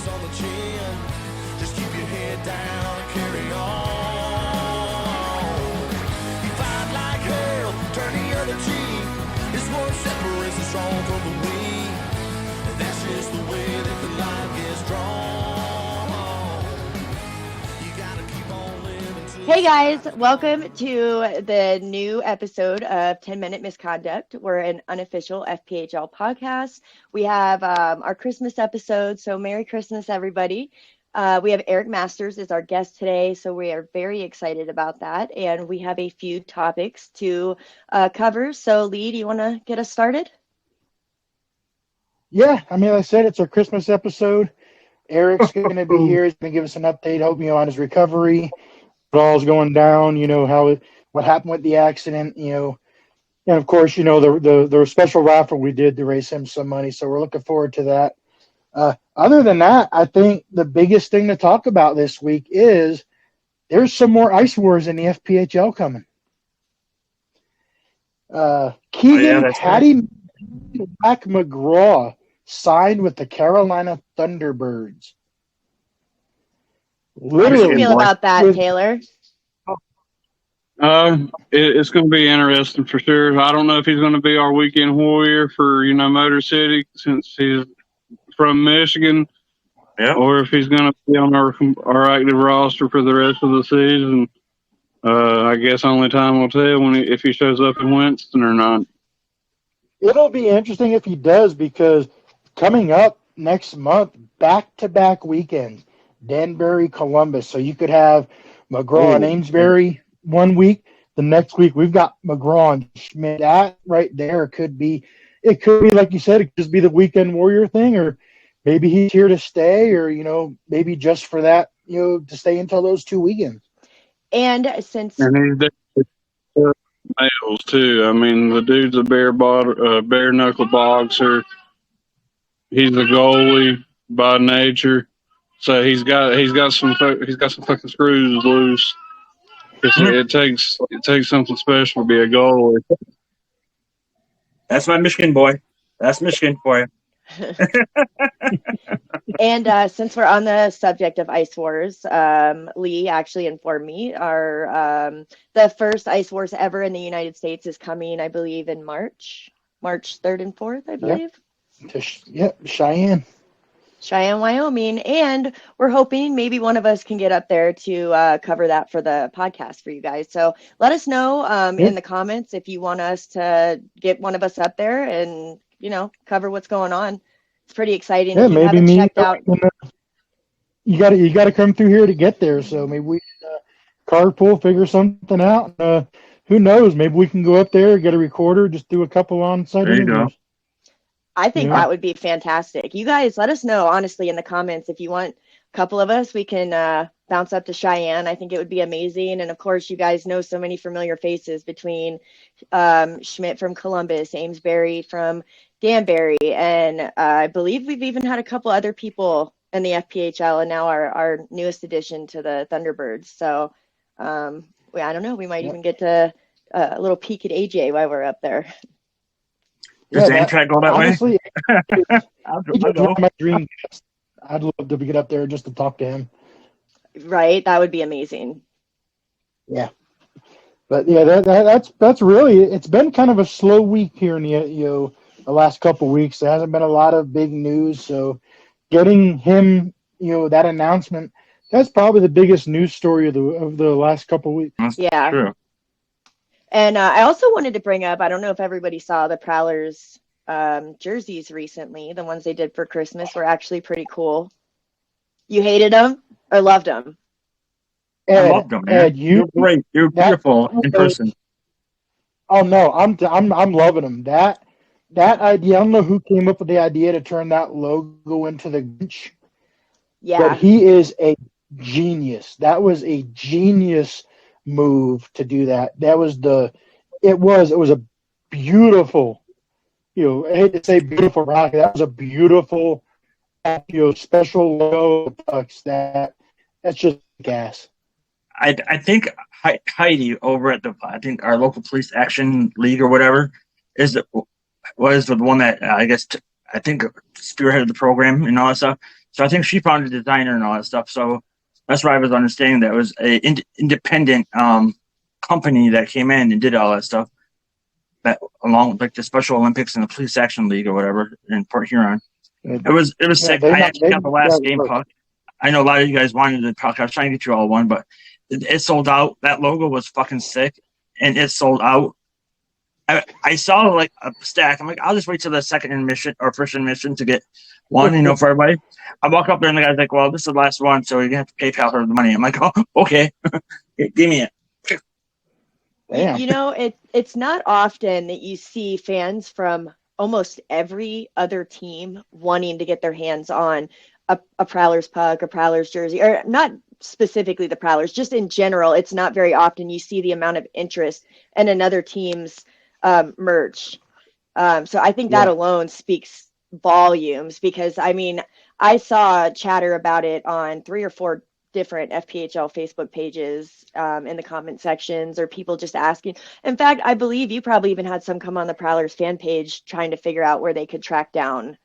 It's on the chin. Just keep your head down and carry on. You fight like hell, turn the other cheek. It's what separates the strong from the weak. And that's just the way that the line gets drawn. You gotta keep on living till Hey guys, welcome to the new episode of 10 Minute Misconduct. We're an unofficial FPHL podcast. We have our Christmas episode, so Merry Christmas, everybody. We have Eric Masters as our guest today, so we are very excited about that. And we have a few topics to cover. So Lee, do you want to get us started? Yeah, I mean, like I said, it's our Christmas episode. Eric's going to be here. He's going to give us an update, hope, on his recovery, what all's going down, what happened with the accident, and of course, the special raffle we did to raise him some money. So we're looking forward to that. Other than that, I think the biggest thing to talk about this week is there's some more Ice Wars in the FPHL coming. Keegan Patty Black McGraw signed with the Carolina Thunderbirds. How do you feel about that, Taylor? It's going to be interesting for sure. I don't know if he's going to be our weekend warrior for, Motor City since he's from Michigan, or if he's going to be on our active roster for the rest of the season. I guess only time will tell if he shows up in Winston or not. It'll be interesting if he does, because coming up next month, back-to-back weekends, Danbury, Columbus. So you could have McGraw and Amesbury one week. The next week we've got McGraw and Schmidt. That right there could be like you said, it could just be the weekend warrior thing, or maybe he's here to stay, or maybe just for that, to stay until those 2 weekends. And he's there males too. I mean, the dude's a bare knuckle boxer. He's a goalie by nature. So he's got some fucking screws loose. It takes something special to be a goalie. That's my Michigan boy. That's Michigan for you. And since we're on the subject of Ice Wars, Lee actually informed me the first Ice Wars ever in the United States is coming, I believe, in March 3rd and 4th, I believe. Yep, Cheyenne, Wyoming, and we're hoping maybe one of us can get up there to cover that for the podcast for you guys. So let us know in the comments if you want us to get one of us up there and cover what's going on. It's pretty exciting. Yeah, if you maybe haven't checked out. You got to come through here to get there. So maybe we carpool, figure something out. Who knows? Maybe we can go up there, get a recorder, just do a couple on-site interviews. I think that would be fantastic. You guys, let us know, honestly, in the comments. If you want a couple of us, we can bounce up to Cheyenne. I think it would be amazing. And, of course, you guys know so many familiar faces between Schmidt from Columbus, Amesbury from Danbury, and I believe we've even had a couple other people in the FPHL, and now our newest addition to the Thunderbirds. So, I don't know. We might even get to a little peek at AJ while we're up there. Does Amtrak go that honestly, way? my dream. I'd love to get up there just to talk to him. Right, that would be amazing. Yeah, but that's really. It's been kind of a slow week here in the last couple of weeks. There hasn't been a lot of big news, so getting him, that announcement, that's probably the biggest news story of the last couple of weeks. Yeah. True. And I also wanted to bring up, I don't know if everybody saw the Prowlers jerseys recently. The ones they did for Christmas were actually pretty cool. You hated them or loved them? I loved them, man. Ed, you're great. You're beautiful in person. Oh no, I'm loving them. That idea. I don't know who came up with the idea to turn that logo into the Grinch. Yeah. But he is a genius. That was a genius move to do that. It was a beautiful, I hate to say beautiful rock. That was a beautiful, special logo. That's just gas. I think Heidi over at our local police action league or whatever was the one that I think spearheaded the program and all that stuff. So I think she found a designer and all that stuff. So that's why I was understanding that it was a independent company that came in and did all that stuff. That along with like the Special Olympics and the Police Action League or whatever in Port Huron. It was sick. I actually got the last game puck. I know a lot of you guys wanted the puck. I was trying to get you all one, but it sold out. That logo was fucking sick, and it sold out. I saw like a stack. I'm like, I'll just wait till the second admission or first admission to get one, for everybody. I walk up there and the guy's like, well, this is the last one, so you're going to have to PayPal her the money. I'm like, oh, okay. Give me it. Damn. It's not often that you see fans from almost every other team wanting to get their hands on a Prowlers puck, a Prowlers jersey, or not specifically the Prowlers, just in general. It's not very often you see the amount of interest in another team's merch. So I think that alone speaks volumes, because I saw chatter about it on 3 or 4 different FPHL Facebook pages in the comment sections, or people just asking. In fact, I believe you probably even had some come on the Prowlers fan page trying to figure out where they could track down.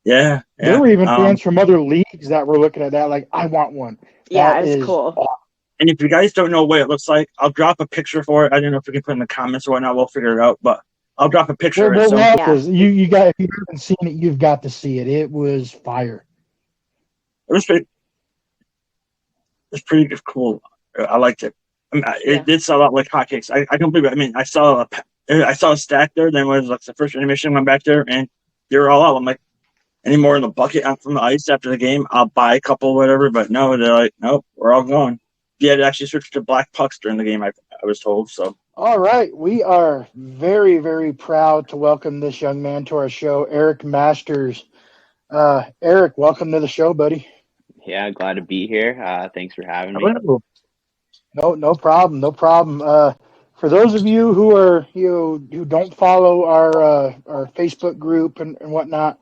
Yeah. There were even fans from other leagues that were looking at that like, I want one. Yeah, it's cool. Awesome. And if you guys don't know what it looks like, I'll drop a picture for it. I don't know if we can put in the comments or whatnot. We'll figure it out, but I'll drop a picture of it. You got, if you haven't seen it, you've got to see it. It was fire. It was pretty cool. I liked it. It did sell out like hotcakes. I don't believe it. I saw a stack there. Then was like the first intermission, went back there, and they were all out. I'm like, any more in the bucket from the ice after the game? I'll buy a couple, whatever. But no, they're like, nope, we're all gone. You had to actually switch to black pucks during the game, I was told. So. All right. We are very, very proud to welcome this young man to our show, Eric Masters. Eric, welcome to the show, buddy. Yeah, glad to be here. Thanks for having me. No problem. No problem. For those of you who are who don't follow our Facebook group and whatnot,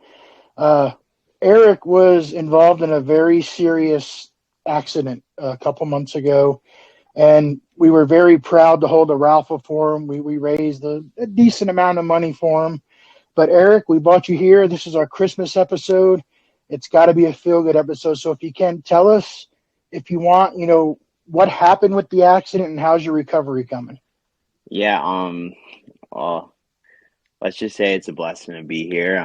Eric was involved in a very serious accident a couple months ago, and we were very proud to hold a raffle for him. We raised a decent amount of money for him. But Eric, we brought you here. This is our Christmas episode. It's got to be a feel-good episode. So if you can, tell us, if you want, what happened with the accident and how's your recovery coming? Yeah, well, let's just say it's a blessing to be here.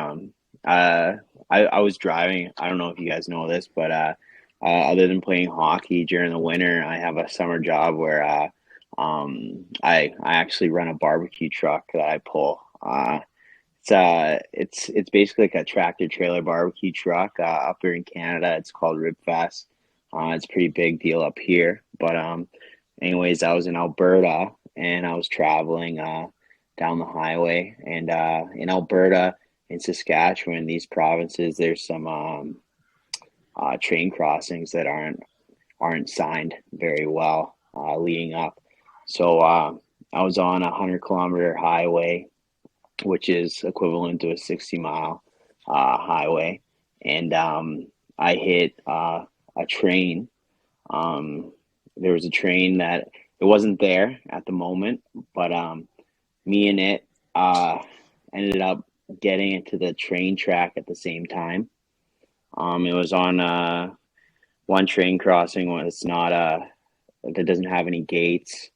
I was driving. I don't know if you guys know this, but other than playing hockey during the winter, I have a summer job where I actually run a barbecue truck that I pull. It's basically like a tractor trailer barbecue truck up here in Canada. It's called Ribfest. It's a pretty big deal up here. But anyways, I was in Alberta and I was traveling down the highway. And in Alberta, in Saskatchewan, these provinces, there's some train crossings that aren't signed very well leading up. So I was on a 100-kilometer highway, which is equivalent to a 60-mile highway. And I hit a train. There was a train that it wasn't there at the moment, but me and it ended up getting into the train track at the same time. It was on one train crossing when it's not that doesn't have any gates,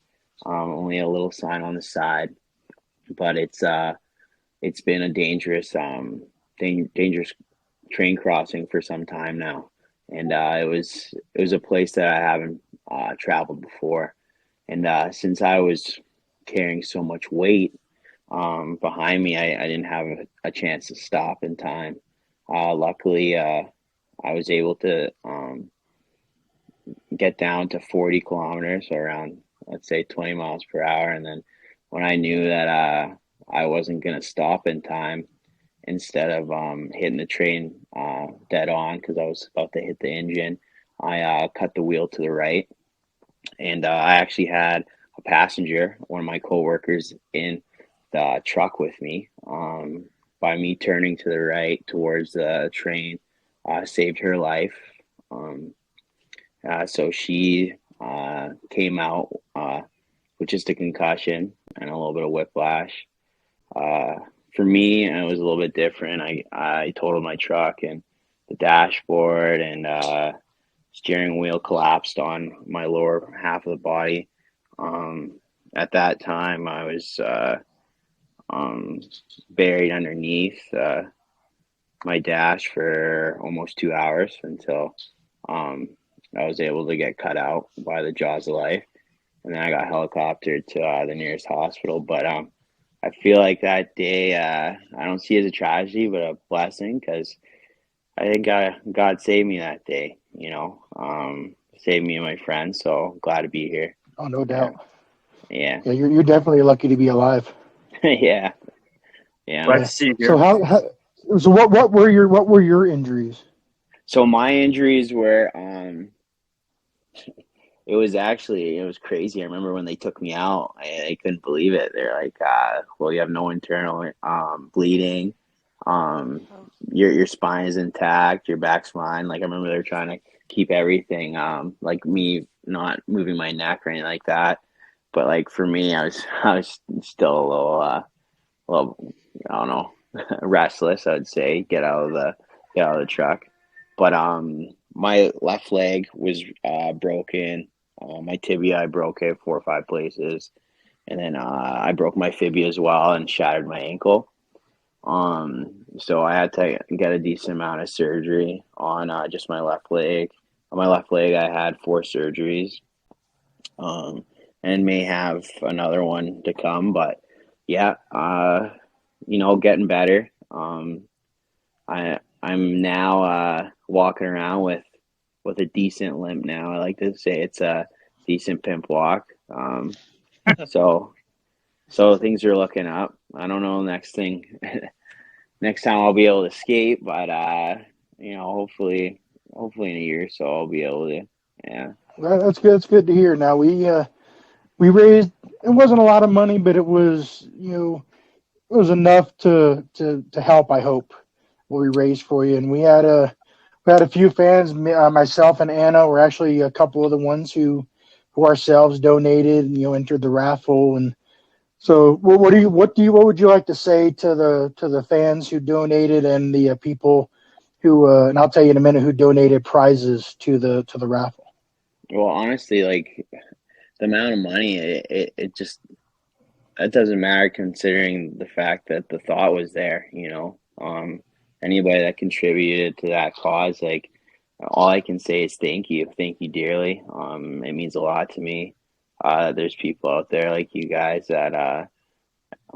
only a little sign on the side, but it's been a dangerous train crossing for some time now, and it was a place that I haven't traveled before, and since I was carrying so much weight behind me, I didn't have a chance to stop in time. Luckily, I was able to get down to 40 kilometers, so around, let's say, 20 miles per hour. And then when I knew that I wasn't going to stop in time, instead of hitting the train dead on because I was about to hit the engine, I cut the wheel to the right. And I actually had a passenger, one of my coworkers, in the truck with me. By me turning to the right towards the train, saved her life. So she came out with just a concussion and a little bit of whiplash. For me, it was a little bit different. I totaled my truck, and the dashboard, and steering wheel collapsed on my lower half of the body. At that time, I was buried underneath my dash for almost 2 hours until I was able to get cut out by the jaws of life. And then I got helicoptered to the nearest hospital. But I feel like that day, I don't see it as a tragedy, but a blessing, because I think God saved me that day, saved me and my friends. So glad to be here. Oh, no doubt. Yeah. Yeah, you're definitely lucky to be alive. Yeah. Yeah. Glad to see you here. So what were your injuries? So my injuries were it was crazy. I remember when they took me out, I couldn't believe it. They're like, well, you have no internal bleeding. Your spine is intact, your back's fine. Like, I remember they were trying to keep everything, like me not moving my neck or anything like that. But like for me, I was still a little, I don't know, restless, I would say, get out of the truck. But my left leg was broken. My tibia, I broke it 4 or 5 places, and then I broke my fibia as well and shattered my ankle. So I had to get a decent amount of surgery on just my left leg. On my left leg, I had 4 surgeries, and may have another one to come. But yeah, getting better. I'm now walking around with a decent limp now. I like to say it's a decent pimp walk. So things are looking up. I don't know next time I'll be able to skate, but hopefully in a year or so I'll be able to. Yeah. Well, that's good. It's good to hear. Now we raised, it wasn't a lot of money, but it was it was enough to help, I hope, what we raised for you. And we had a few fans, myself and Anna were actually a couple of the ones who ourselves donated and entered the raffle. And so what would you like to say to the fans who donated and the people who and I'll tell you in a minute, who donated prizes to the raffle? Well, honestly, like the amount of money, it doesn't matter considering the fact that the thought was there. Anybody that contributed to that cause, like, all I can say is thank you dearly. It means a lot to me. There's people out there like you guys that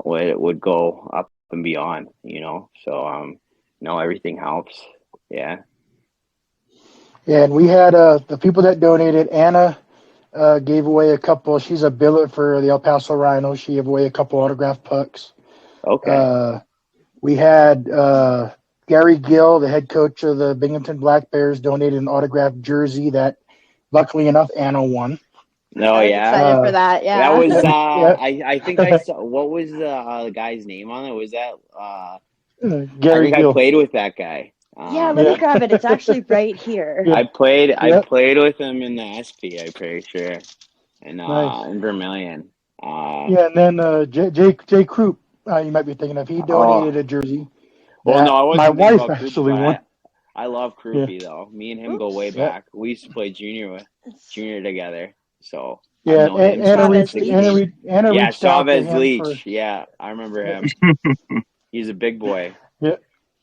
would go up and beyond, so everything helps. Yeah. Yeah, and we had the people that donated. Anna gave away a couple. She's a billet for the El Paso Rhinos. She gave away a couple autographed pucks. Okay. We had Gary Gill, the head coach of the Binghamton Black Bears, donated an autographed jersey that, luckily enough, Anna won. No, I was yeah. excited for that. Yeah. That was Yeah. I think I saw. What was the guy's name on it? Was that Gary I think Gill. I played with that guy. Yeah, let me grab it. It's actually right here. Yeah. I played Yep. with him in the SP, I'm pretty sure, and Nice. in Vermilion. Yeah, and then Jay Croup, you might be thinking of. He donated a jersey. Well, no, I wasn't my thinking wife about Krupe, actually but won. I love Krupe though. Me and him go way Yeah. back. We used to play junior together. So Yeah, I've known him Anna since reached the 60s. Anna Yeah, reached out to Chavez him Leach. Yeah, I remember him. He's a big boy. Yeah.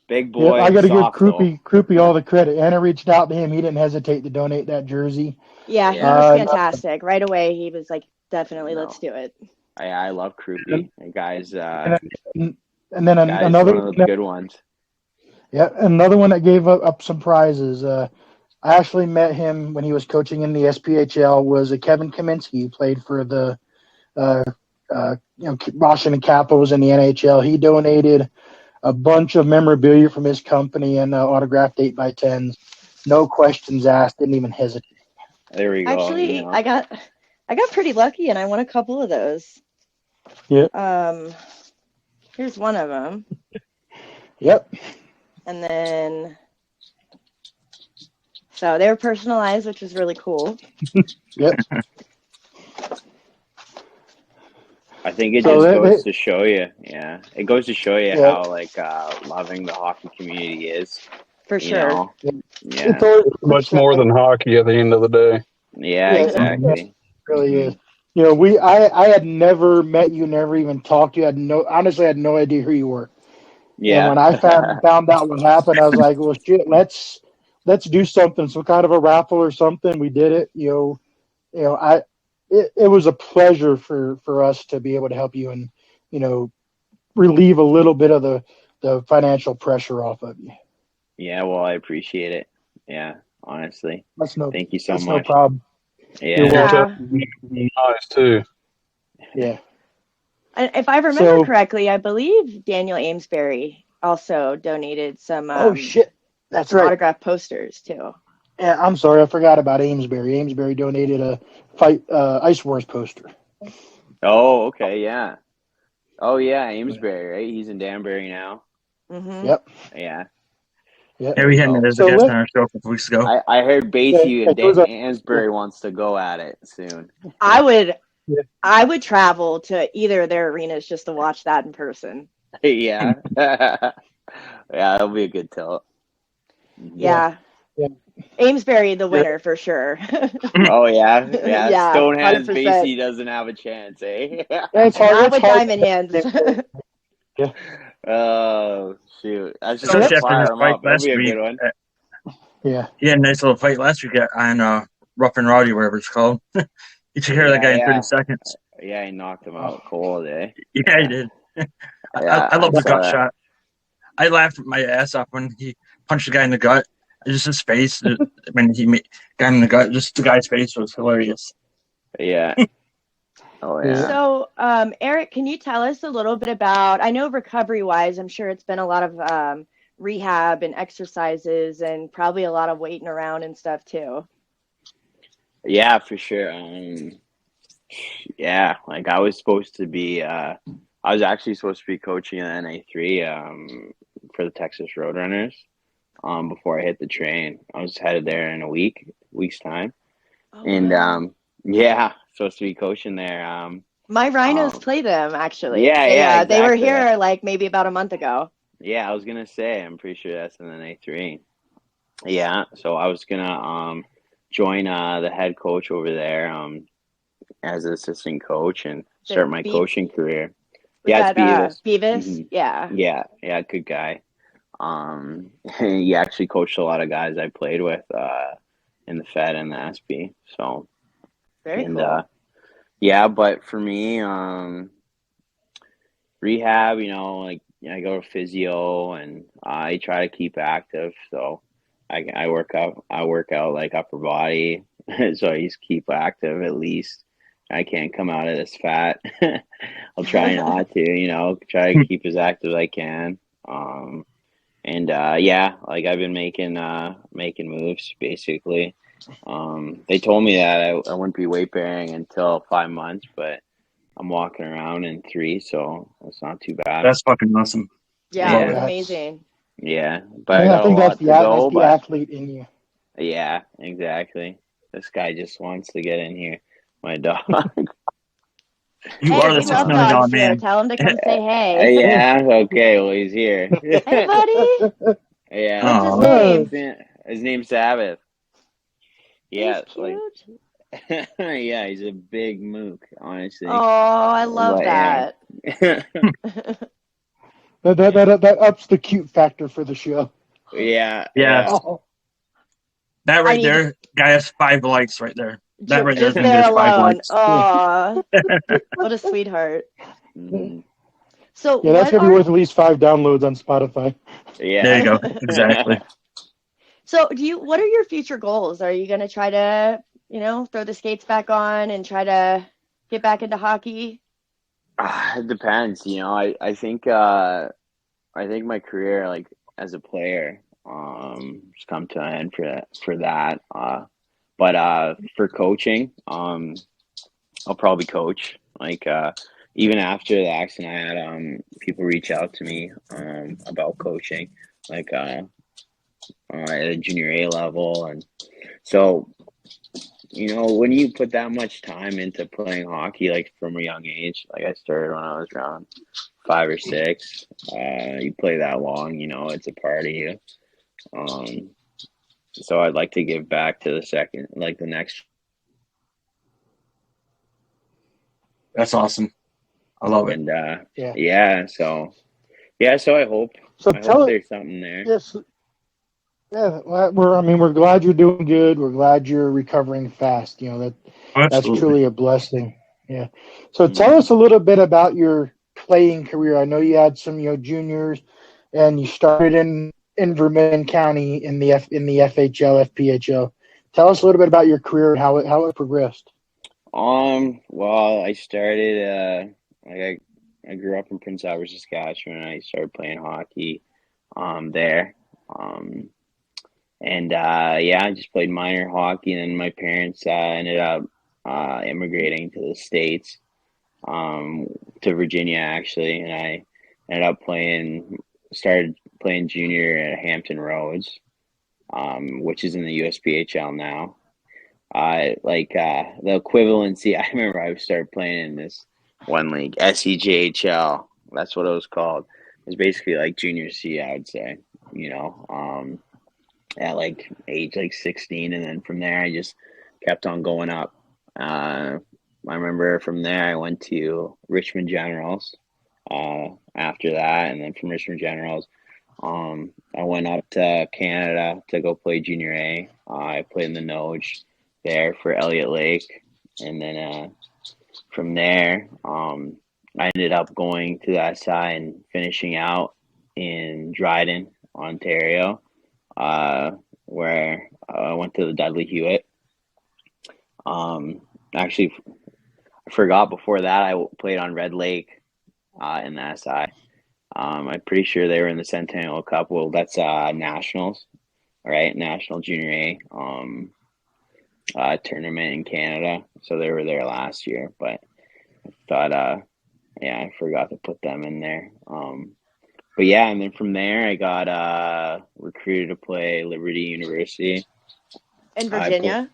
Big boy. Yeah, I got to give soft, Krupe all the credit. Anna reached out to him. He didn't hesitate to donate that jersey. Yeah, he was fantastic. Right away, he was like, definitely, let's do it. I love Krupe. The guy's And then guy's another one of the good ones. Yeah, another one that gave up some prizes. I actually met him when he was coaching in the SPHL. Was Kevin Kaminsky, who played for the Washington Capitals in the NHL. He donated a bunch of memorabilia from his company and autographed 8x10s. No questions asked. Didn't even hesitate. There we go. Actually, I got pretty lucky, and I won a couple of those. Yeah. Here's one of them. Yep. And then, so they were personalized, which was really cool. Yep. I think it goes to show you. Yeah, it goes to show you how loving the hockey community is. For You sure. know, It's yeah, always Much more than hockey at the end of the day. yeah, Yeah, exactly. it really is. You know, I had never met you, never even talked to you. Honestly, I had no idea who you were. And when I Yeah, found out what happened, I was like, well, shit, let's do something, some kind of a raffle or something. We did it. It was a pleasure for us to be able to help you and, relieve a little bit of the financial pressure off of you. yeah. Well, I appreciate it. Yeah, honestly, thank you so That's no much. problem. Yeah, Yeah. Nice too. Yeah. And if I remember So, correctly, I believe Daniel Amesbury also donated some oh shit, that's some right. autographed posters too. Yeah, I'm sorry, I forgot about Amesbury. Amesbury donated a Ice Wars poster. Oh, okay, yeah. Oh, yeah, Amesbury, right? He's in Danbury now. Mm-hmm. Yep. Yeah. Yep. Yeah, we had him as a So guest let on our show a couple weeks ago. I heard Batey and it was Amesbury wants to go at it soon. I would Yeah. I would travel to either of their arenas just to watch that in person. Yeah. Yeah, that'll be a good tilt. Yeah. Yeah. Amesbury the winner for sure. Oh, yeah. Yeah. Yeah, Stone Hands 100%. Batey doesn't have a chance, eh? It's hard. Not It's with hard. diamond hands. Oh, shoot. That's just Especially to after his fire him fight up. That'll last be a week. good one. Yeah. He had a nice little fight last week on Rough and Rowdy, whatever it's called. He took care of that guy in 30 seconds. Yeah, he knocked him out cold, eh? Yeah, he did. Yeah, I love the saw gut that. shot. I laughed my ass off when he punched the guy in the gut. Just his face, when he got him in the gut, just the guy's face was hilarious. Yeah. Oh, yeah. So, Eric, can you tell us a little bit about, I know recovery wise, I'm sure it's been a lot of rehab and exercises and probably a lot of waiting around and stuff too. Yeah, for sure. Yeah, like I was supposed to be, I was actually supposed to be coaching in NA3 for the Texas Roadrunners before I hit the train. I was headed there in a week's time. Oh, And wow. yeah, supposed to be coaching there. My Rhinos play them actually. Yeah, They were exactly. here like maybe about a month ago. Yeah, I was gonna say, I'm pretty sure that's in NA3. Yeah, so I was gonna join the head coach over there as an assistant coach and start my coaching career. Yeah, it's Beavis. Beavis? Mm-hmm. Yeah, good guy. He actually coached a lot of guys I played with in the Fed and the SB. So very cool. Yeah, but for me, rehab, like I go to physio and I try to keep active. So I work out like upper body, so I just keep active at least. I can't come out of this fat. I'll try not to, try to keep as active as I can. Yeah, like I've been making moves basically. They told me that I wouldn't be weight bearing until 5 months, but I'm walking around in 3, so it's not too bad. That's fucking awesome. Yeah, that's amazing. Yeah, but I think that's the athlete in you. Yeah, exactly. This guy just wants to get in here. My dog. You are the $6 million man. Tell him to come say hey. Yeah, okay, well, he's here. Hey, buddy. Yeah. What's his name? His name's Sabbath. Yeah, he's cute. Yeah, he's a big mook, honestly. Oh, I love that. That ups the cute factor for the show. Yeah. Oh. That right there, guy has 5 likes right there. That right just there alone. 5 likes. Oh, what a sweetheart. Mm-hmm. So yeah, that's gonna be worth at least 5 downloads on Spotify. Yeah, there you go. Exactly. So, what are your future goals? Are you gonna try to, throw the skates back on and try to get back into hockey? It depends. I think my career, like as a player, has come to an end for that. But for coaching, I'll probably coach. Like even after the accident I had, people reach out to me about coaching, like at a junior A level, and so when you put that much time into playing hockey, like from a young age, like I started when I was around 5 or 6, you play that long, it's a part of you. So I'd like to give back to the next. That's awesome. I love it. And Yeah. So I hope So tell hope it. there's something there. Yes. Yeah. Well, we're glad you're doing good. We're glad you're recovering fast. That's Absolutely. truly a blessing. Yeah. So tell us a little bit about your playing career. I know you had some, juniors, and you started in Vermilion County in the FHL, FPHL. Tell us a little bit about your career and how it progressed. Well, I started I grew up in Prince Albert, Saskatchewan, and I started playing hockey there. I just played minor hockey, and then my parents ended up immigrating to the States, to Virginia actually, and I ended up started playing junior at Hampton Roads, which is in the USPHL now. The equivalency, I remember I started playing in this one league, SEJHL. That's what it was called. It was basically like junior C, I would say, at like age 16. And then from there, I just kept on going up. I remember from there, I went to Richmond Generals after that. And then from Richmond Generals, I went up to Canada to go play junior A. I played in the Noge there for Elliott Lake, and then from there, I ended up going to the SI and finishing out in Dryden, Ontario, where I went to the Dudley Hewitt. Actually, I forgot before that I played on Red Lake in the SI. I'm pretty sure they were in the Centennial Cup. Well, that's nationals, right? National Junior A tournament in Canada. So they were there last year, but I thought, I forgot to put them in there. But yeah, and then from there I got recruited to play Liberty University In Virginia?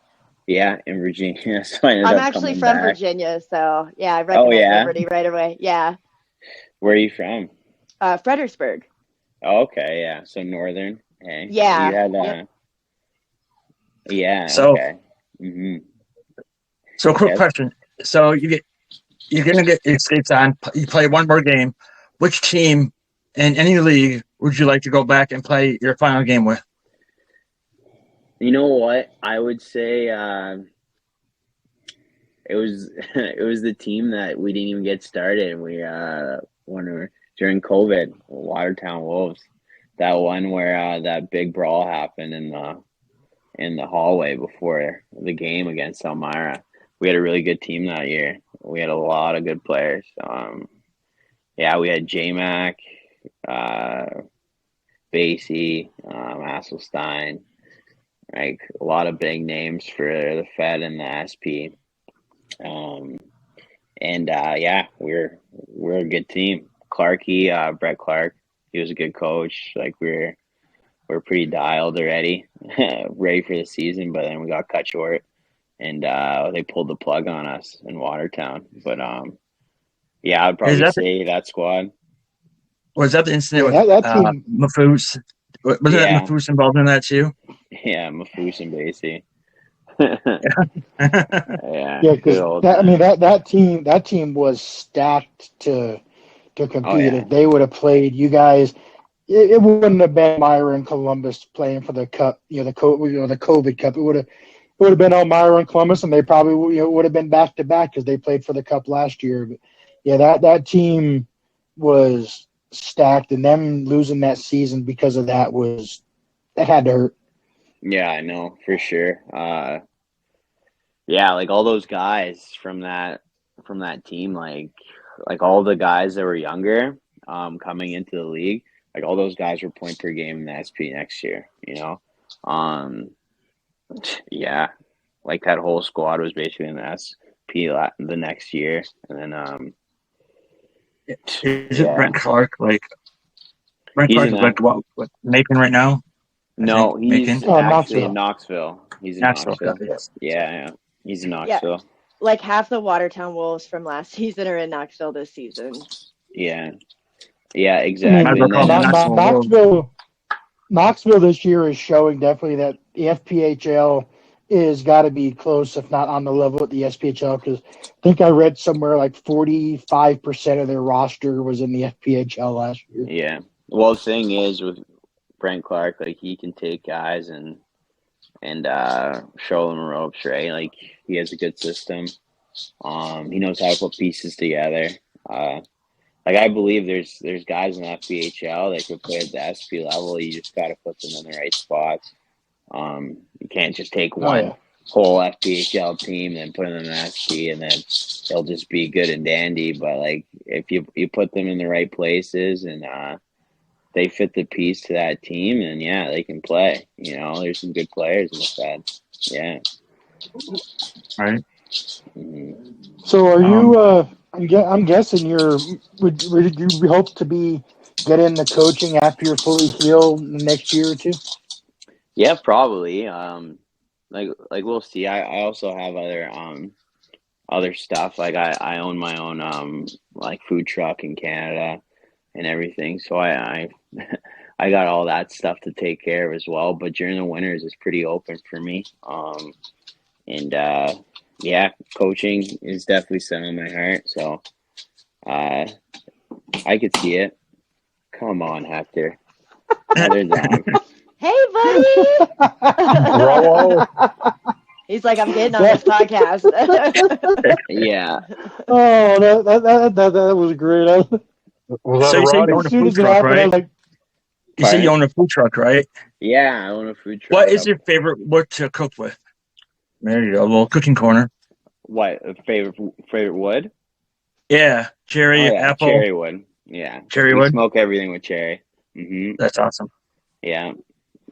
in Virginia. So I ended I'm up actually coming from back. Virginia, so yeah, I recognize Liberty right away. Yeah. Where are you from? Fredericksburg. Oh, okay, yeah. So northern. Hey, Yeah. you had Yep. yeah. So, Okay. Mm-hmm. so quick Yes. question. So you're gonna get your skates on. You play one more game. Which team in any league would you like to go back and play your final game with? You know what? I would say it was it was the team that we didn't even get started. And during COVID, Watertown Wolves. That one where that big brawl happened in the hallway before the game against Elmira. We had a really good team that year. We had a lot of good players. We had J-Mac, Basie, Asselstein, like a lot of big names for the Fed and the SP. We're a good team. Clarkey, Brett Clark, he was a good coach. Like we're pretty dialed already, ready for the season, but then we got cut short, and they pulled the plug on us in Watertown. But I would probably say that squad. Was that the incident Yeah, with that team. Mafoose? Wasn't that Mafoose involved in that too? Yeah, Mafoose and Basie. Yeah, because that team was stacked to compete. Oh, yeah. If they would have played you guys, it wouldn't have been Elmira and Columbus playing for the cup. The COVID Cup. It would have been Elmira and Columbus, and they probably would have been back to back because they played for the cup last year. But yeah, that team was stacked, and them losing that season because of that had to hurt. Yeah, I know for sure. Like all those guys from that team, like all the guys that were younger, coming into the league, like all those guys were point per game in the SP next year. Like that whole squad was basically in the SP the next year, and then Is it Brent Clark? Brent Clark is what Macon right now? No, he's actually in Knoxville. He's in Knoxville. Yes. Yeah. He's in Knoxville. Yeah. Like half the Watertown Wolves from last season are in Knoxville this season. Yeah, exactly. Knoxville. Knoxville this year is showing definitely that the FPHL is got to be close, if not on the level with the SPHL, because I think I read somewhere like 45% of their roster was in the FPHL last year. Yeah. Well, the thing is with Brent Clark, like he can take guys and show them ropes, right? Like he has a good system. He knows how to put pieces together. Like I believe there's guys in the FPHL that could play at the SP level. You just got to put them in the right spots. You can't just take one whole FPHL team and put them in the SP and then they'll just be good and dandy. But like if you put them in the right places and they fit the piece to that team, and yeah, they can play. You know, there's some good players in the Fed. Yeah. Right. Mm-hmm. So are you? I'm guessing would you hope to get into coaching after you're fully healed in the next year or two? Yeah, probably. Like we'll see. I also have other stuff. Like I own my own like food truck in Canada and everything. So I I got all that stuff to take care of as well. But during the winters, it's pretty open for me. And yeah, coaching is definitely set on my heart. So I could see it. Come on, Hector. Another dog. Hey, buddy. He's like, I'm getting on this podcast. Yeah. Oh, that was great. Was So that you say Roddy? you own As a soon food as it truck, happened, I right? was like, You say you own a food truck, right? Yeah, I own a food truck. What is your favorite wood to cook with? There you go, a little cooking corner. What favorite wood? Yeah, cherry, Oh yeah, apple, cherry wood. Yeah, cherry we wood. smoke everything with cherry. Mm-hmm. That's awesome. Yeah,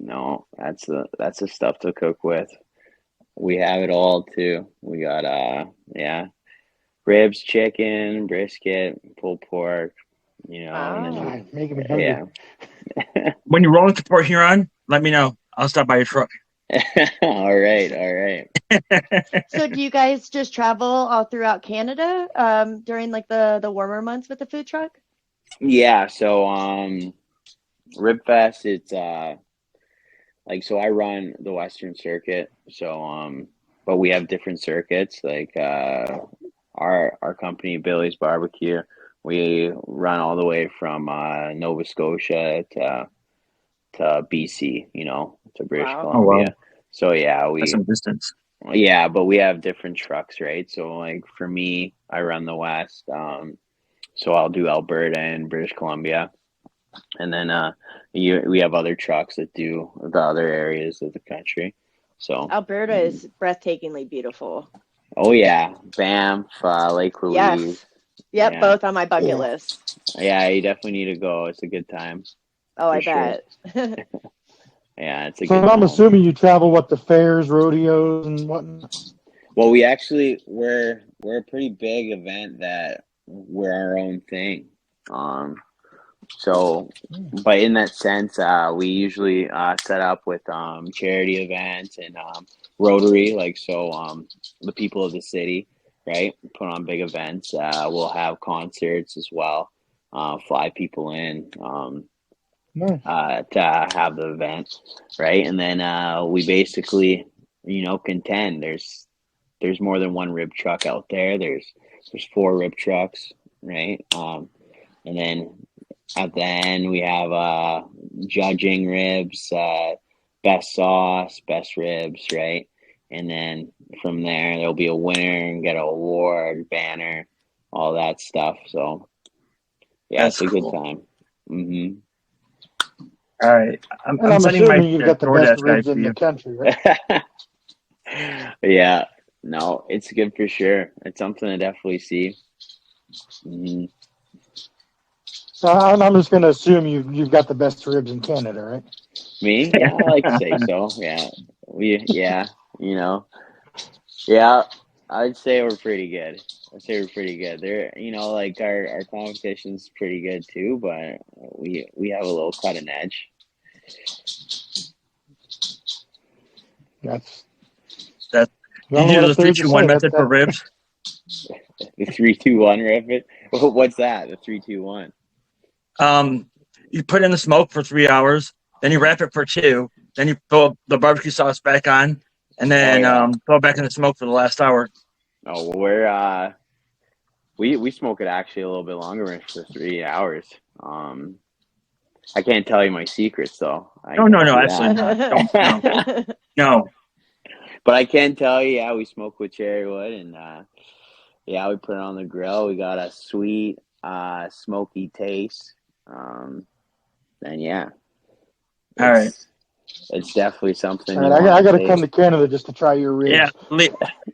no, that's the stuff to cook with. We have it all too. We got yeah, ribs, chicken, brisket, pulled pork. You know, and then making me hungry. yeah. When you roll into Port Huron, let me know. I'll stop by your truck. all right. So do you guys just travel all throughout Canada during like the warmer months with the food truck? Yeah, so Ribfest, it's like so I run the Western Circuit, so but we have different circuits. Like our company, Billy's Barbecue, we run all the way from Nova Scotia to BC, you know, to British Columbia. Oh, wow. So yeah, That's some distance. yeah, but we have different trucks, right? So like for me, I run the West. So I'll do Alberta and British Columbia. And then we have other trucks that do the other areas of the country. So Alberta is breathtakingly beautiful. Oh yeah, Banff, Lake Louise. Yes. Yep, Yeah. both on my bucket list. Yeah, you definitely need to go. It's a good time. Oh, I For sure. bet. Yeah, it's a So good I'm time. assuming you travel the fairs, rodeos, and whatnot. Well, we're a pretty big event that we're our own thing. So, but in that sense, we usually set up with charity events and Rotary, like so the people of the city, right, put on big events. We'll have concerts as well, fly people in Nice. to have the event, right, and then we basically, contend. There's more than one rib truck out there. There's 4 rib trucks, right, and then at the end, we have judging ribs, best sauce, best ribs, right? And then from there, there'll be a winner and get an award, banner, all that stuff. So, yeah, That's it's a cool. good time. Mm-hmm. All right. And I'm I'm sending my assuming you've got the DoorDash best guy ribs to in you. the country, right? Yeah, no, it's good for sure. It's something to definitely see. Mm-hmm. I'm just going to assume you've got the best ribs in Canada, right? Me? Yeah, I like to say so. Yeah. Yeah, I'd say we're pretty good. They're, like our competition's pretty good too, but we have a little cutting edge. That's That I don't you know do what the else there 3-2-1 to say. method for ribs. The 3-2-1 rapid. What's that? The 3-2-1. You put in the smoke for 3 hours, then you wrap it for 2, then you throw the barbecue sauce back on, and then throw it back in the smoke for the last hour. Oh, well, we smoke it actually a little bit longer for 3 hours. I can't tell you my secrets though. No, absolutely not. No. But I can tell you, yeah, we smoke with cherry wood, and yeah, we put it on the grill. We got a sweet, smoky taste. And yeah, All right. It's definitely something. All right, I got to come to Canada just to try your ribs. Yeah,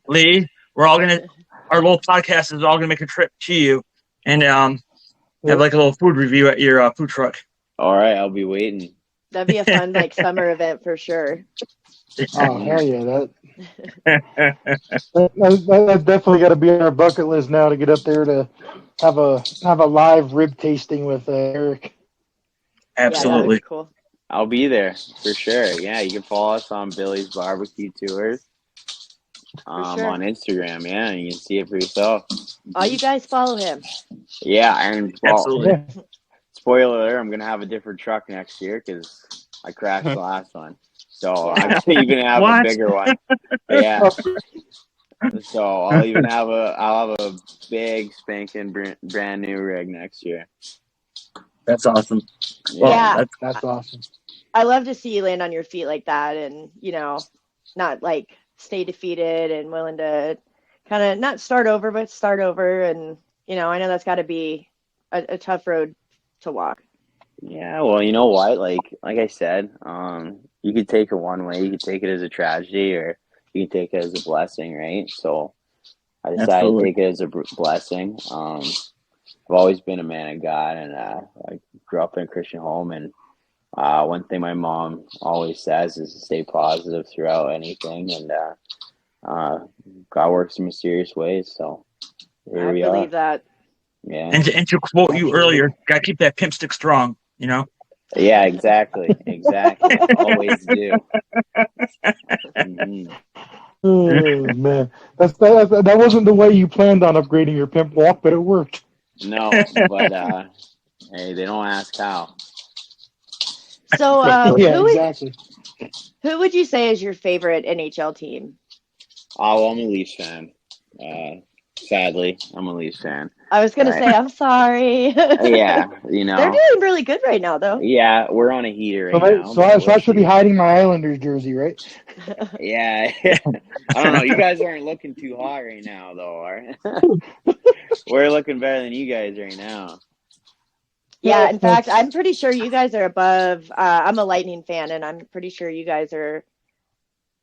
Lee, we're all gonna. Our little podcast is all gonna make a trip to you, and have like a little food review at your food truck. All right, I'll be waiting. That'd be a fun summer event for sure. Oh hell yeah! That's definitely got to be on our bucket list now to get up there to have a live rib tasting with Eric. Absolutely. Yeah, cool. I'll be there for sure. Yeah, you can follow us on Billy's Barbecue Tours on Instagram. Yeah, and you can see it for yourself. All you guys follow him. Yeah, and Absolutely. Spoiler alert, I'm gonna have a different truck next year because I crashed the last one. So I'm even have a bigger one. Yeah. So I'll have a big spanking brand new rig next year. That's awesome. Yeah, that's awesome. I love to see you land on your feet like that, and not like stay defeated and willing to kind of not start over, but start over. And I know that's got to be a tough road to walk. Yeah, well, you know what? Like I said, you could take it one way. You could take it as a tragedy, or you can take it as a blessing, right? So I decided to take it as a blessing. I've always been a man of God, and I grew up in a Christian home. And one thing my mom always says is to stay positive throughout anything, and God works in mysterious ways. So here we are. I believe that. Yeah. And to quote you earlier, gotta keep that pimp stick strong. Yeah, exactly. Always do. Mm-hmm. Oh man, that wasn't the way you planned on upgrading your pimp walk, but it worked. No, but hey, they don't ask how. So, exactly. Who would you say is your favorite NHL team? Oh, well, I'm a Leafs fan. Sadly, I'm a Leafs fan. I was gonna say, I'm sorry. Yeah, they're doing really good right now, though. Yeah, we're on a heater right now. So I should be hiding my Islanders jersey, right? Yeah. I don't know. You guys aren't looking too hot right now, though, are you? We're looking better than you guys right now. Yeah, in fact, I'm pretty sure you guys are above. I'm a Lightning fan, and I'm pretty sure you guys are a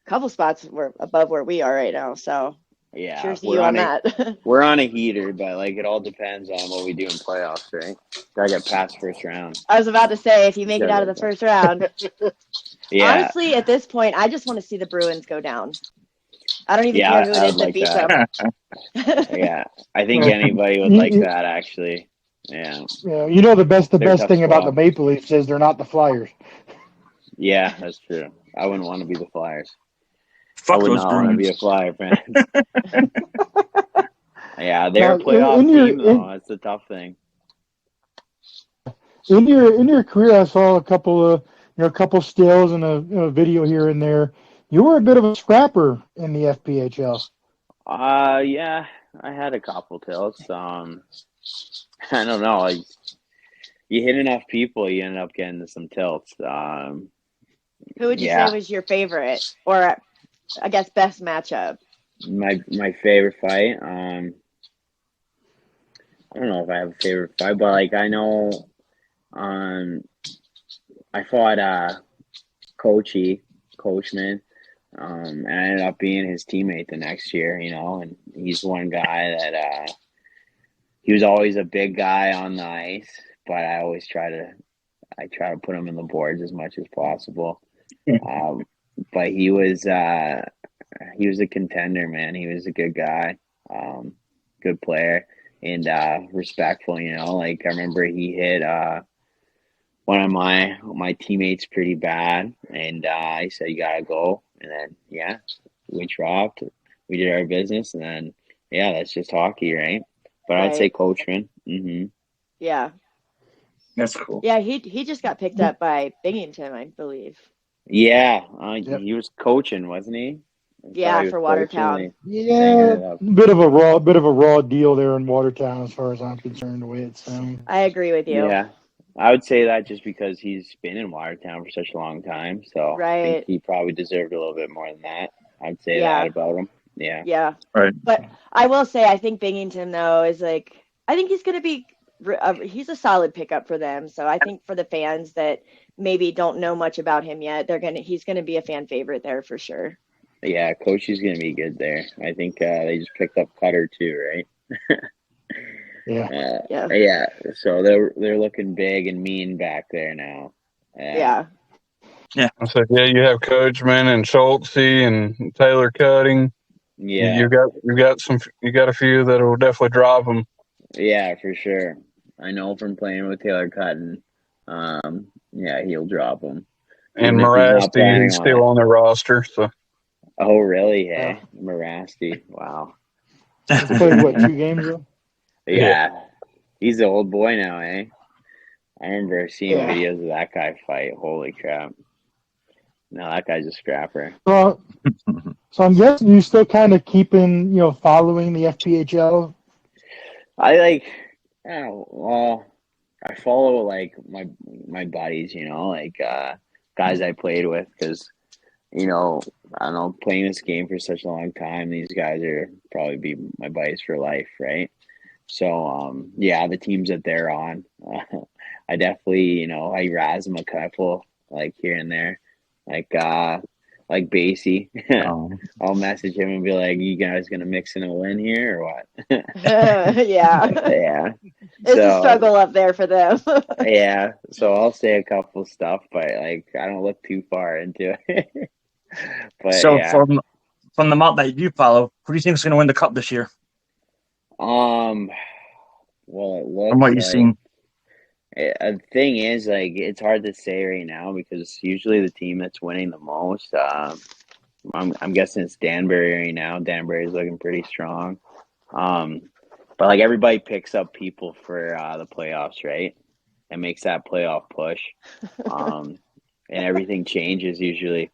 couple spots above where we are right now. So yeah, sure see you on that. We're on a heater, but it all depends on what we do in playoffs, right? Gotta get past first round. I was about to say, if you make it out of the first round. Yeah. Honestly, at this point, I just want to see the Bruins go down. I don't even care who it is that beats them. Yeah, I think anybody would like that, actually. Yeah. Yeah, the best thing about the Maple Leafs is they're not the Flyers. Yeah, that's true. I wouldn't want to be the Flyers. Fuck I would those not want to Bruins. be a Flyer fan. Yeah, they're a playoff team, though. That's the tough thing. In your career, I saw a couple stills and a video here and there. You were a bit of a scrapper in the FPHL. Yeah, I had a couple tilts. I don't know. You hit enough people, you end up getting some tilts. Who would you say was your favorite, or I guess best matchup? My favorite fight. I don't know if I have a favorite fight, but I know. I fought Coachman. And I ended up being his teammate the next year, and he's one guy that he was always a big guy on the ice, but I always try to put him in the boards as much as possible. But he was a contender, man. He was a good guy, good player, and respectful. I remember he hit one of my teammates pretty bad, and I said, "You gotta go." And then we dropped. We did our business, and then that's just hockey, right? But I'd say Coachman. Mm-hmm. Yeah. That's cool. Yeah, he just got picked up by Binghamton, I believe. Yeah, Yep. he was coaching, wasn't he? I Yeah, thought he was for coaching, Watertown. Yeah, it up. bit of a raw deal there in Watertown, as far as I'm concerned. The way it sounds. I agree with you. Yeah, I would say that just because he's been in Watertown for such a long time, so I think Right. he probably deserved a little bit more than that. I'd say Yeah. that about him. Yeah. Yeah. Right. But I will say, I think Binghamton, though, is like, I think he's going to be, he's a solid pickup for them. So I think for the fans that maybe don't know much about him yet, he's going to be a fan favorite there for sure. Yeah, coach is gonna be good there. I think they just picked up Cutter too, right? Yeah. Yeah. Yeah. So they're looking big and mean back there now. Yeah. I said, yeah, you have Coachman and Schultze and Taylor Cutting. Yeah. You got a few that will definitely drop them. Yeah, for sure. I know from playing with Taylor Cutton. Yeah, he'll drop them. And Even if he's not Morasti, planning he's on still it. on their roster. So Oh, really? Hey, Morasti. Wow. He's played what, 2 games though? Yeah. He's the old boy now, eh? I remember seeing Yeah. videos of that guy fight. Holy crap. No, that guy's a scrapper. Well, so I'm guessing you're still kind of keeping, following the FPHL. I well, I follow like my buddies, guys I played with, because I don't know, playing this game for such a long time, these guys are probably be my buddies for life, right? So yeah, the teams that they're on, I definitely I razz them a couple like here and there, like Basie. I'll message him and be like, "You guys gonna mix in a win here or what?" Yeah. Yeah. It's a struggle up there for them. Yeah. So I'll say a couple stuff, but I don't look too far into it. But So yeah. from the amount that you follow, who do you think is going to win the cup this year? Well, it looks From what you've like, seen. The thing is, it's hard to say right now, because usually the team that's winning the most, I'm guessing it's Danbury right now. Danbury's looking pretty strong. But everybody picks up people for the playoffs, right? And makes that playoff push. And everything changes usually.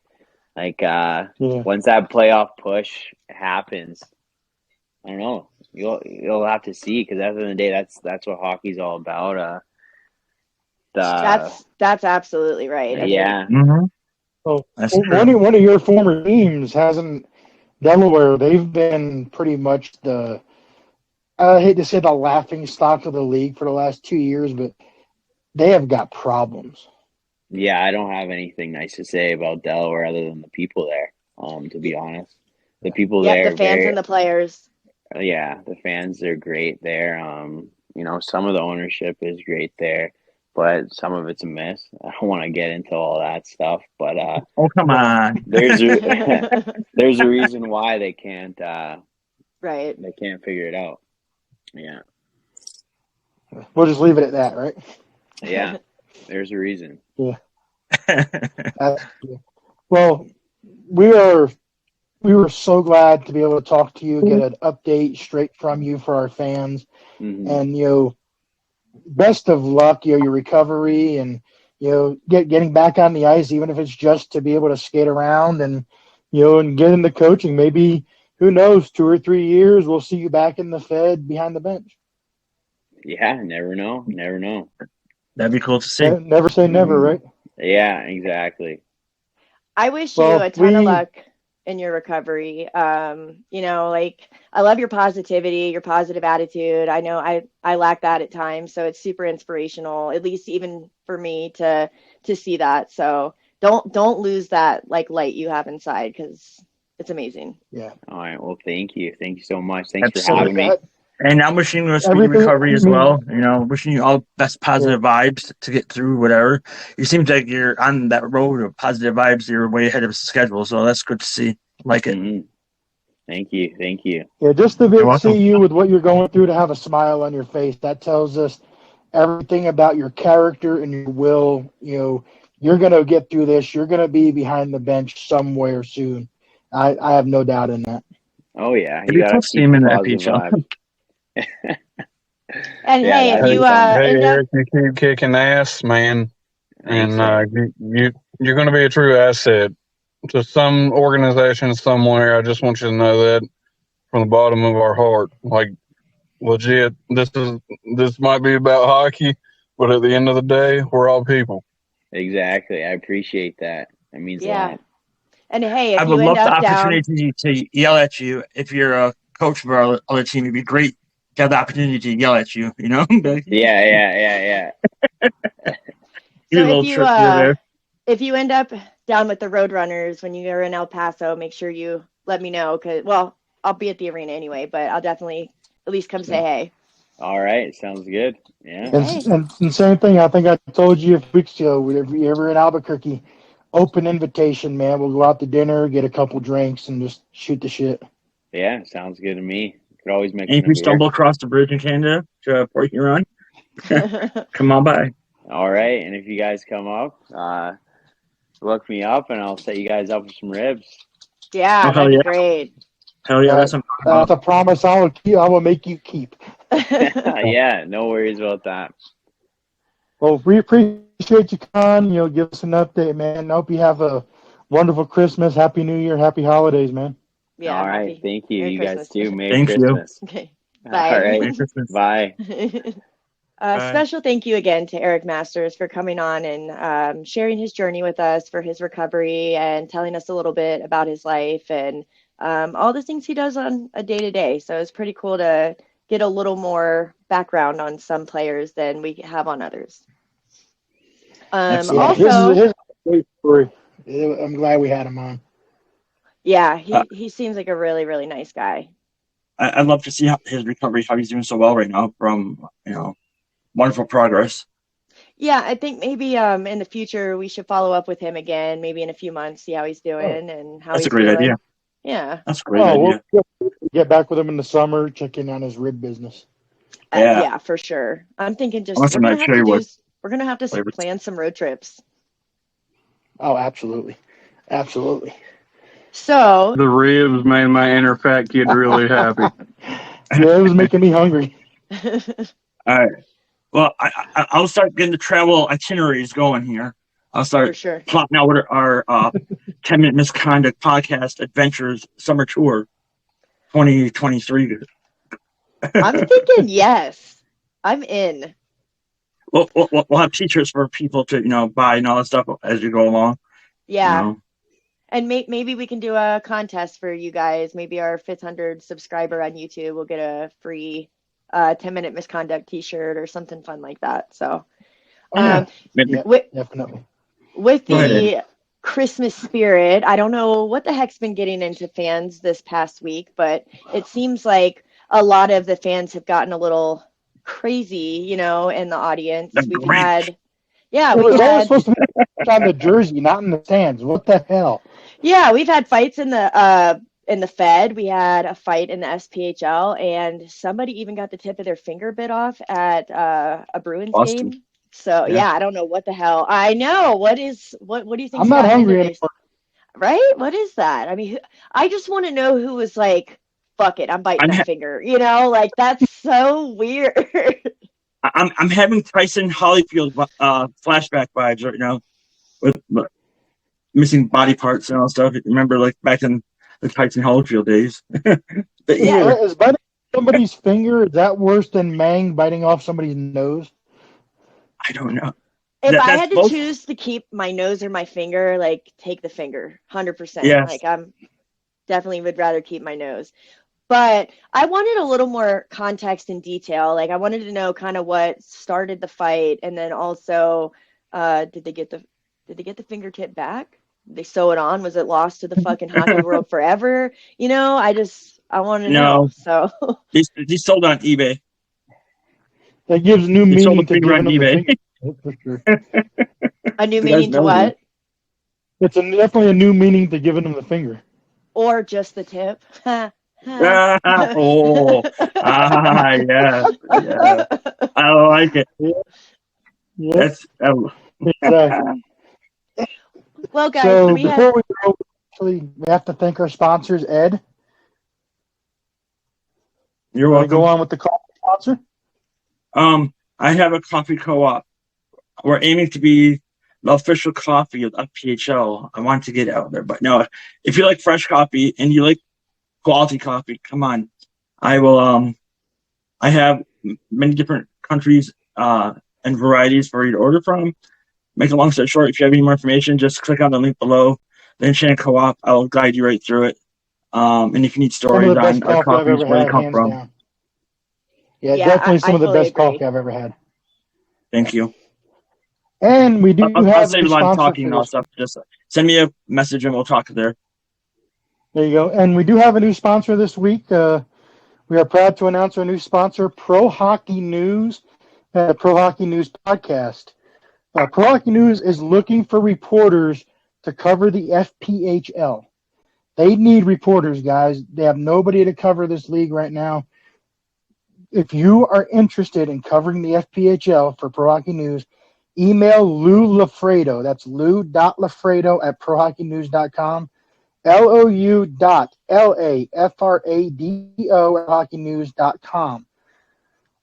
Once that playoff push happens, I don't know. You'll have to see, because at the end of the day, that's what hockey's all about. That's absolutely right. I mean, Yeah. Mm-hmm. So That's true. one of your former teams hasn't Delaware. They've been pretty much I hate to say the laughing stock of the league for the last 2 years, but they have got problems. Yeah, I don't have anything nice to say about Delaware other than the people there. To be honest, the people there. the fans and the players. Yeah, the fans are great there. Some of the ownership is great there, but some of it's a miss. I don't want to get into all that stuff, but Oh, come on. there's a reason why they can't. Right. They can't figure it out. Yeah. We'll just leave it at that, right? Yeah. There's a reason. Yeah. Well, we were so glad to be able to talk to you, get an update straight from you for our fans, and best of luck, your recovery, and getting back on the ice, even if it's just to be able to skate around and and get into coaching. Maybe, who knows, 2 or 3 years we'll see you back in the Fed behind the bench. Yeah, never know. Never know. That'd be cool to see. Never say never, right? Yeah, exactly. I wish you a ton of luck in your recovery. I love your positivity, your positive attitude. I know I lack that at times, so it's super inspirational, at least even for me to see that. So don't lose that light you have inside, because it's amazing. Yeah. All right. Well, thank you. Thank you so much. Thanks Absolutely. for having me. And I'm wishing you a speedy recovery as well. Wishing you all best positive vibes to get through whatever. It seems like you're on that road of positive vibes. You're way ahead of schedule, so that's good to see. Like it. Mm-hmm. Thank you. Thank you. Yeah, just to be able to see you with what you're going through, to have a smile on your face, that tells us everything about your character and your will. You're going to get through this. You're going to be behind the bench somewhere soon. I have no doubt in that. Oh, yeah. You got to keep in that PHL. And Yeah, hey, if that'd Hey, be you fun. hey, end up, Eric, you keep kicking ass, man, Thanks, and man. you're going to be a true asset to some organization somewhere. I just want you to know that from the bottom of our heart, like legit. This might be about hockey, but at the end of the day, we're all people. Exactly. I appreciate that. That means a yeah. lot. And hey, I if you would end love the up down, opportunity to yell at you if you're a coach for our other team. It'd be great to have the opportunity to yell at you. You know, give Yeah. you so a little trip here there. if you end up down with the Roadrunners when you're in El Paso, make sure you let me know. Cause well, I'll be at the arena anyway, but I'll definitely at least come say hey. All right. Sounds good. Yeah. Hey. And same thing. I think I told you a few weeks ago. If you're ever in Albuquerque, open invitation, man. We'll go out to dinner, get a couple drinks, and just shoot the shit. Yeah. Sounds good to me. Could always mix And in if a you beer. stumble across the bridge in Canada to Port Huron, come on by. All right. And if you guys come up, look me up and I'll set you guys up with some ribs. Yeah, Oh, hell that'd be yeah. great. Hell yeah, that's That's a promise I will make you keep. Yeah. No worries about that. Well, we appreciate you, Con. Give us an update, man. I hope you have a wonderful Christmas, Happy New Year, Happy Holidays, man. Yeah, All right. happy Thank you. Merry You guys Christmas. too. Merry Thank you. Christmas. Okay. All Bye. right. Merry Christmas. Bye. Bye. Special thank you again to Eric Masters for coming on and sharing his journey with us for his recovery and telling us a little bit about his life and all the things he does on a day-to-day. So it's pretty cool to get a little more background on some players than we have on others. Absolutely. His Also, is a great story. I'm glad we had him on. yeah, he seems like a really, really nice guy. I'd love to see his recovery, how he's doing so well right now from, wonderful progress. Yeah, I think maybe in the future we should follow up with him again, maybe in a few months, see how he's doing and how That's a he's great feeling. idea. Yeah. That's a great idea. We'll get back with him in the summer, check in on his rib business. Yeah. Yeah, for sure. I'm thinking I want some of that cherry wood we're gonna have to flavors. plan some road trips. Oh, absolutely. Absolutely. So The ribs made my inner fat kid really happy. Yeah, it was making me hungry. All right. Well, I'll start getting the travel itineraries going here. I'll for start sure. plotting out what our 10-minute misconduct podcast adventures summer tour 2023. I'm thinking yes. I'm in. We'll have t-shirts for people to buy and all that stuff as you go along. Yeah. And maybe we can do a contest for you guys. Maybe our 500 subscriber on YouTube will get a free 10-minute misconduct t-shirt or something fun like that. So Maybe. Definitely. with Go ahead, the Christmas spirit, I don't know what the heck's been getting into fans this past week, but it seems like a lot of the fans have gotten a little crazy, in the audience. The We've Grinch. had, It we've was always had, supposed to be on the jersey, not in the stands. What the hell? we've had fights in the Fed. We had a fight in the SPHL, and somebody even got the tip of their finger bit off at a Bruins Boston. game. So Yeah. I don't know what the hell. I know what do you think? I'm not hungry anymore. Right? What is that? I mean, I just want to know who was like, "Fuck it, I'm biting that finger." Like that's so weird. I'm having Tyson Holyfield flashback vibes right now with missing body parts and all stuff. Remember, like back in the Tyson Holyfield days. Is biting somebody's finger, is that worse than Mang biting off somebody's nose? I don't know. If I had to choose to keep my nose or my finger, like take the finger, 100%. Yes. Like I'm definitely would rather keep my nose. But I wanted a little more context and detail. Like I wanted to know kind of what started the fight, and then also, did they get the fingertip back? Did they sew it on? Was it lost to the fucking hockey world forever? I want to know. So they sold on eBay. That gives new They sold meaning the to finger on giving them the eBay. finger. For sure. a new You guys meaning to know what? It's definitely a new meaning to giving them the finger. Or just the tip. Yeah. Yeah. I like it. Yeah. That's Exactly. Well, guys, So before we go, we have to thank our sponsors. Ed, you're want to welcome. go on with the call sponsor? I have a coffee co-op. We're aiming to be the official coffee of FPHL. I want to get it out there, but no, if you like fresh coffee and you like quality coffee, come on. I will. I have many different countries and varieties for you to order from. Make a long story short, if you have any more information, just click on the link below. The Enchanted Co-op, I'll guide you right through it. And if you need Some of stories the best on our coffee I've coffees, ever where they had, come hands from, down. Yeah, Yeah, definitely some I of the fully best agree. coffee I've ever had. thank you. And we do I'll have a save new a lot of sponsor talking for and all that this. stuff. Just send me a message and we'll talk there. There you go. And we do have a new sponsor this week. We are proud to announce our new sponsor, Pro Hockey News, the Pro Hockey News podcast. Pro Hockey News is looking for reporters to cover the FPHL. They need reporters, guys. They have nobody to cover this league right now. If you are interested in covering the FPHL for Pro Hockey News, email Lou Lafredo. That's lou.lafredo@prohockeynews.com. lou.lafrado@hockeynews.com.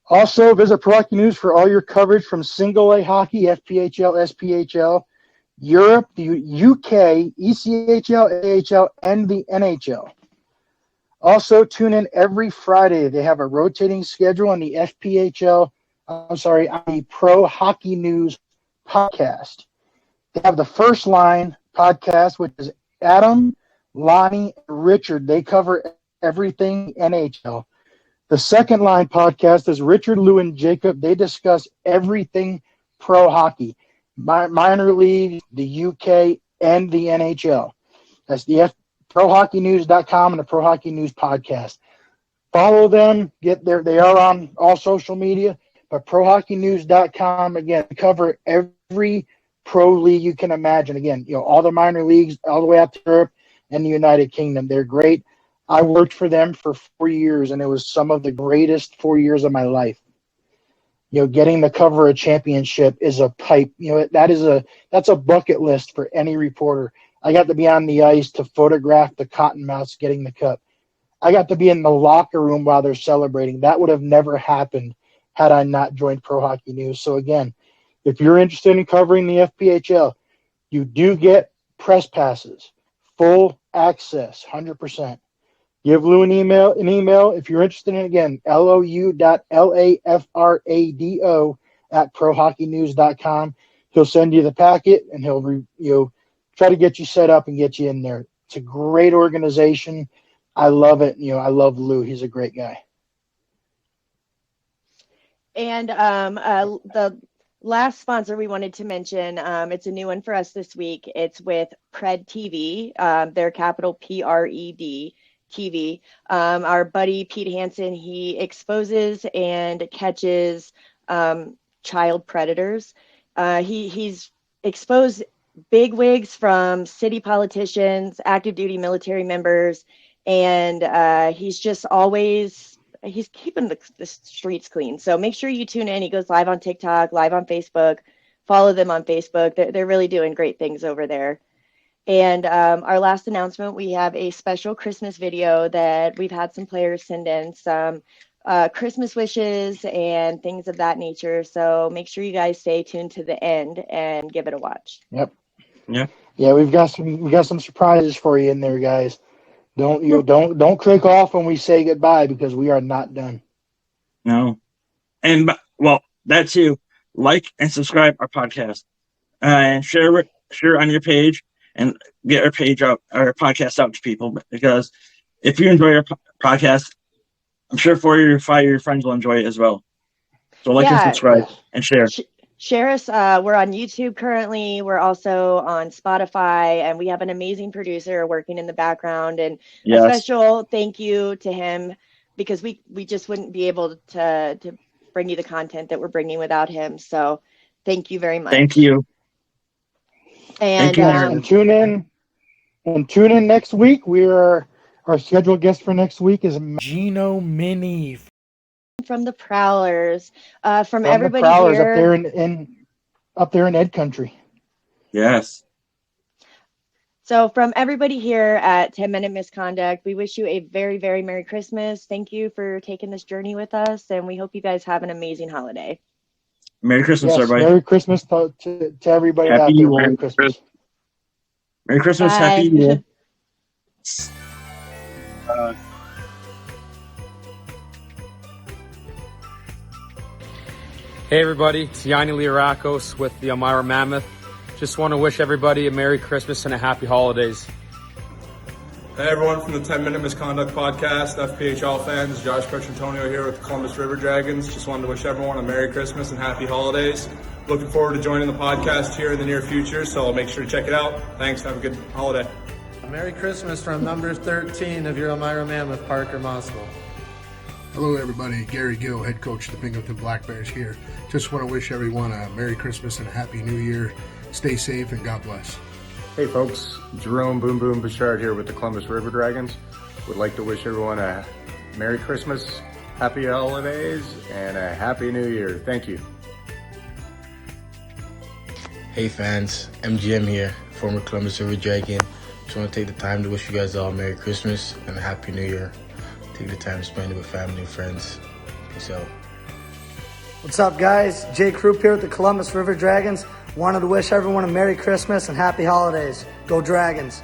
Also, visit Pro Hockey News for all your coverage from single A hockey, FPHL, SPHL, Europe, the UK, ECHL, AHL, and the NHL. Also, tune in every Friday. They have a rotating schedule on the on the Pro Hockey News podcast. They have the First Line podcast, which is Adam, Lonnie, and Richard. They cover everything NHL. The Second Line podcast is Richard, Lou, and Jacob. They discuss everything pro hockey, minor league, the UK, and the NHL. That's the ProHockeyNews.com and the Pro Hockey News podcast. Follow them. Get there. They are on all social media, but ProHockeyNews.com, again, cover every pro league you can imagine. Again, all the minor leagues all the way out to Europe and the United Kingdom. They're great. I worked for them for 4 years, and it was some of the greatest 4 years of my life. Getting to cover a championship is a pipe. That's a bucket list for any reporter. I got to be on the ice to photograph the Cottonmouths getting the cup. I got to be in the locker room while they're celebrating. That would have never happened had I not joined Pro Hockey News. So again, if you're interested in covering the FPHL, you do get press passes, full access, 100%. Give Lou an email if you're interested in, again, lou.lafrado@prohockeynews.com. He'll send you the packet, and he'll try to get you set up and get you in there. It's a great organization. I love it. I love Lou. He's a great guy. And the last sponsor we wanted to mention, it's a new one for us this week. It's with Pred TV. They're capital PRED TV. Our buddy Pete Hansen, he exposes and catches child predators. He's exposed big wigs from city politicians, active duty military members, and he's just always keeping the streets clean. So make sure you tune in. He goes live on TikTok, live on Facebook. Follow them on Facebook. They're really doing great things over there. And our last announcement, we have a special Christmas video that we've had some players send in some Christmas wishes and things of that nature. So make sure you guys stay tuned to the end and give it a watch. Yep. Yeah. We've got some surprises for you in there, guys. Don't click off when we say goodbye, because we are not done. No. And that too. Like and subscribe our podcast, and share on your page, and get our podcast out to people. Because if you enjoy our podcast, I'm sure 4 or 5 of your friends will enjoy it as well. So like and subscribe and share. Share us. We're on YouTube currently. We're also on Spotify, and we have an amazing producer working in the background. And a special thank you to him, because we just wouldn't be able to bring you the content that we're bringing without him. So thank you very much. Thank you. And, tune in next week. Our scheduled guest for next week is Gino Mini from the Prowlers, from everybody the Prowlers here up there in Ed Country. Yes. So from everybody here at 10 Minute Misconduct, we wish you a very, very Merry Christmas. Thank you for taking this journey with us, and we hope you guys have an amazing holiday. Merry Christmas, Yes, everybody. Merry Christmas to everybody Happy out there. New Merry Year. Christmas. Merry Christmas. Bye. Happy New Year. Hey everybody, it's Yanni Lirakos with the Elmira Mammoth. Just want to wish everybody a Merry Christmas and a Happy Holidays. Hey everyone from the 10 Minute Misconduct Podcast, FPHL fans, Josh Petrantonio here with the Columbus River Dragons. Just wanted to wish everyone a Merry Christmas and Happy Holidays. Looking forward to joining the podcast here in the near future, so I'll make sure to check it out. Thanks, have a good holiday. Merry Christmas from number 13 of your Elmira Mammoth, Parker Moskal. Hello everybody, Gary Gill, head coach of the Binghamton Black Bears here. Just want to wish everyone a Merry Christmas and a Happy New Year. Stay safe and God bless. Hey folks, Jerome Boom Boom Bouchard here with the Columbus River Dragons. Would like to wish everyone a Merry Christmas, Happy Holidays, and a Happy New Year. Thank you. Hey fans, MGM here, former Columbus River Dragon. Just want to take the time to wish you guys all a Merry Christmas and a Happy New Year. Take the time to spend it with family and friends. Peace out. What's up, guys? Jay Krupp here with the Columbus River Dragons. Wanted to wish everyone a Merry Christmas and Happy Holidays. Go Dragons.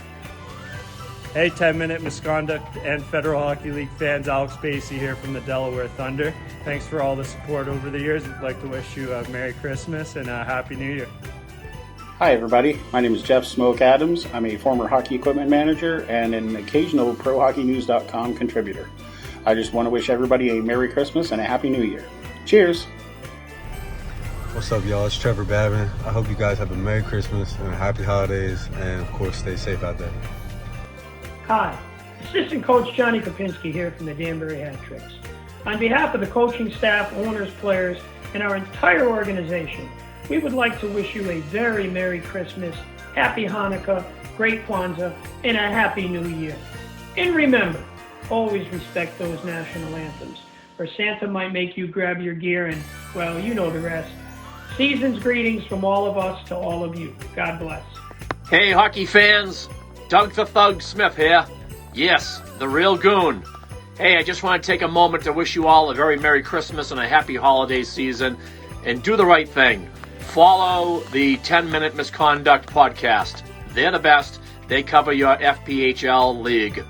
Hey, 10 Minute Misconduct and Federal Hockey League fans, Alex Spacey here from the Delaware Thunder. Thanks for all the support over the years. I'd like to wish you a Merry Christmas and a Happy New Year. Hi everybody, my name is Jeff Smoke Adams. I'm a former hockey equipment manager and an occasional ProHockeyNews.com contributor. I just want to wish everybody a Merry Christmas and a Happy New Year. Cheers! What's up y'all, it's Trevor Babin. I hope you guys have a Merry Christmas and a Happy Holidays, and of course stay safe out there. Hi, Assistant Coach Johnny Kopinski here from the Danbury Hat Tricks. On behalf of the coaching staff, owners, players, and our entire organization, we would like to wish you a very Merry Christmas, Happy Hanukkah, Great Kwanzaa, and a Happy New Year. And remember, always respect those national anthems, or Santa might make you grab your gear and, well, you know the rest. Season's greetings from all of us to all of you. God bless. Hey, hockey fans. Doug the Thug Smith here. Yes, the real goon. Hey, I just want to take a moment to wish you all a very Merry Christmas and a Happy Holiday season. And do the right thing. Follow the 10 Minute Misconduct Podcast. They're the best. They cover your FPHL league.